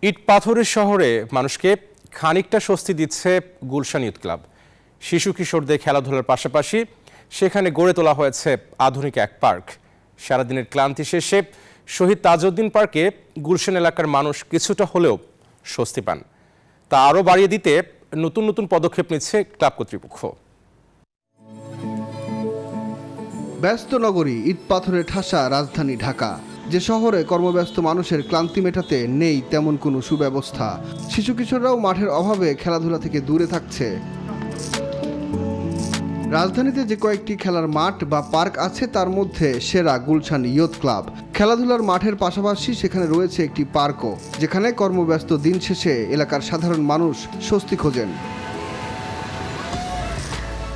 ইট পাথরের শহরে মানুষকে খানিকটা স্বস্তি দিচ্ছে গুলশান ইউথ ক্লাব। শিশু কিশোরদের খেলাধুলার পাশাপাশি সেখানে গড়ে তোলা হয়েছে আধুনিক এক পার্ক। সারাদিনের ক্লান্তি শেষে শহীদ তাজউদ্দিন পার্কে গুলশান এলাকার মানুষ কিছুটা হলেও স্বস্তি পান। তা আরও বাড়িয়ে দিতে নতুন নতুন পদক্ষেপ নিচ্ছে ক্লাব কর্তৃপক্ষ। ব্যস্ত নগরী, ইট পাথরে ঠাসা রাজধানী ঢাকা। যে শহরে কর্মব্যস্ত মানুষের ক্লান্তি মেটাতে নেই তেমন কোনো সুব্যবস্থা। শিশু কিশোররাও মাঠের অভাবে খেলাধুলা থেকে দূরে থাকছে। রাজধানীতে যে কয়েকটি খেলার মাঠ বা পার্ক আছে তার মধ্যে সেরা গুলশান ইয়ুথ ক্লাব। খেলাধুলার মাঠের পাশাপাশি সেখানে রয়েছে একটি পার্কও, যেখানে কর্মব্যস্ত দিন শেষে এলাকার সাধারণ মানুষ স্বস্তি খোঁজেন।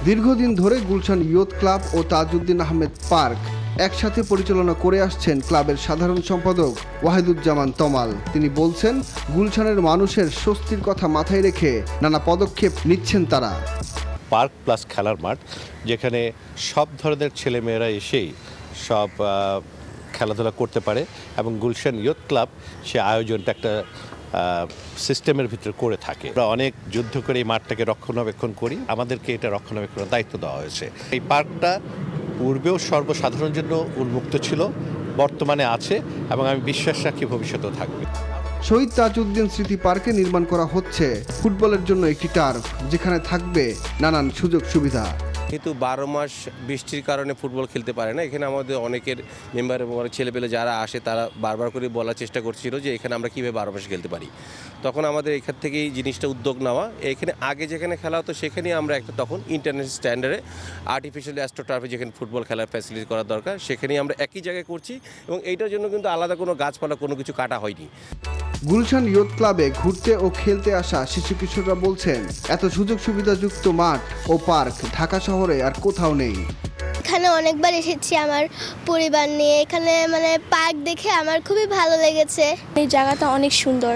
দীর্ঘদিন ধরে গুলশান ইয়ুথ ক্লাব ও তাজউদ্দিন আহমেদ পার্ক একসাথে পরিচালনা করে আসছেন ক্লাবের সাধারণ সম্পাদক ওয়াহিদুজ্জামান তমাল। তিনি বলছেন, গুলশানের মানুষের স্বস্তির কথা মাথায় রেখে নানা পদক্ষেপ নিচ্ছেন তারা। পার্ক প্লাস খেলার মাঠ, যেখানে সব ধরনের ছেলেমেয়েরা এসেই সব খেলাধুলা করতে পারে, এবং গুলশান ইয়ুথ ক্লাব সে আয়োজনটা একটা সিস্টেমের ভিতরে করে থাকে। আমরা অনেক যুদ্ধ করে এই মাঠটাকে রক্ষণাবেক্ষণ করি, আমাদেরকে এটা রক্ষণাবেক্ষণের দায়িত্ব দেওয়া হয়েছে। এই পার্কটা পূর্বেও সর্বসাধারণের জন্য উন্মুক্ত ছিল, বর্তমানে আছে, এবং আমি বিশ্বাস রাখি ভবিষ্যতেও থাকবে। শহীদ তাজউদ্দিন স্মৃতি পার্কে নির্মাণ করা হচ্ছে ফুটবলের জন্য একটি টার্ফ, যেখানে থাকবে নানান সুযোগ সুবিধা। কিন্তু 12 মাস বৃষ্টির কারণে ফুটবল খেলতে পারে না। এখানে আমাদের অনেকের মেম্বার এবং অনেক ছেলেপেলে যারা আসে তারা বারবার করে বলার চেষ্টা করছিল যে এখানে আমরা কীভাবে 12 মাস খেলতে পারি। তখন আমাদের এখান থেকেই জিনিসটা উদ্যোগ নেওয়া। এখানে আগে যেখানে খেলা হতো সেখানেই আমরা একটা তখন ইন্টারন্যাশনাল স্ট্যান্ডার্ডে আর্টিফিশিয়াল অ্যাস্ট্রোটার্ফে যেখানে ফুটবল খেলার ফ্যাসিলিটি করা দরকার সেখানেই আমরা একই জায়গায় করছি, এবং এইটার জন্য কিন্তু আলাদা কোনো গাছপালা কোনো কিছু কাটা হয়নি। গুলশান ইয়ুথ ক্লাবে ঘুরতে ও খেলতে আসা শিশু কিশোররা বলছেন, এত সুযোগ সুবিধাযুক্ত মাঠ ও পার্ক ঢাকা শহরে আর কোথাও নেই। এখানে অনেকবার এসেছি আমার পরিবার নিয়ে। এখানে পার্ক দেখে আমার খুবই ভালো লেগেছে। এই জায়গাটা অনেক সুন্দর,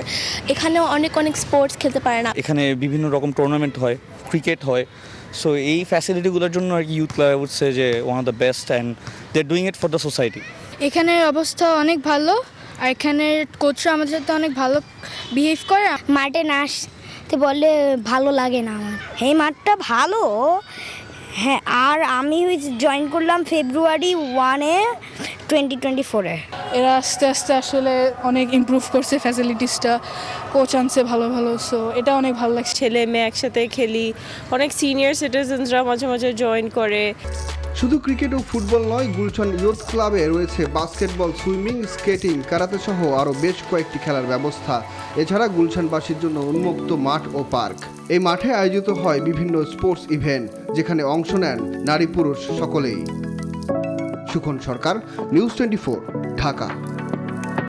এখানেও অনেক স্পোর্টস খেলতে পারে না। এখানে বিভিন্ন রকম টুর্নামেন্ট হয়, ক্রিকেট হয়। সো এই ফ্যাসিলিটিগুলোর জন্য আর কি ইউথ ক্লাব উঠছে যে one of the best, and they are doing it for the society. এখানের অবস্থা অনেক ভালো, আর এখানের কোচরা আমাদের সাথে অনেক ভালো বিহেভ করে। মাঠে না আসতে বললে ভালো লাগে না আমার। এই মাঠটা ভালো, হ্যাঁ। আর আমি জয়েন করলাম February 1, 2024-এ। এরা আস্তে আস্তে আসলে অনেক ইমপ্রুভ করছে ফ্যাসিলিটিসটা, কোচ আনছে ভালো ভালো। সো এটা অনেক ভালো লাগছে। ছেলে মেয়ে একসাথে খেলি, অনেক সিনিয়র সিটিজেনসরা মাঝে মাঝে জয়েন করে। শুধু ক্রিকেট ও ফুটবল নয়, গুলশান ইয়ুথ ক্লাবে রয়েছে বাস্কেটবল, সুইমিং, স্কেটিং, কারাতে সহ আরও বেশ কয়েকটি খেলার ব্যবস্থা। এছাড়া গুলশানবাসীর জন্য উন্মুক্ত মাঠ ও পার্ক। এই মাঠে আয়োজিত হয় বিভিন্ন স্পোর্টস ইভেন্ট, যেখানে অংশ নেন নারী পুরুষ সকলেই। সুখন সরকার, নিউজ 24, ঢাকা।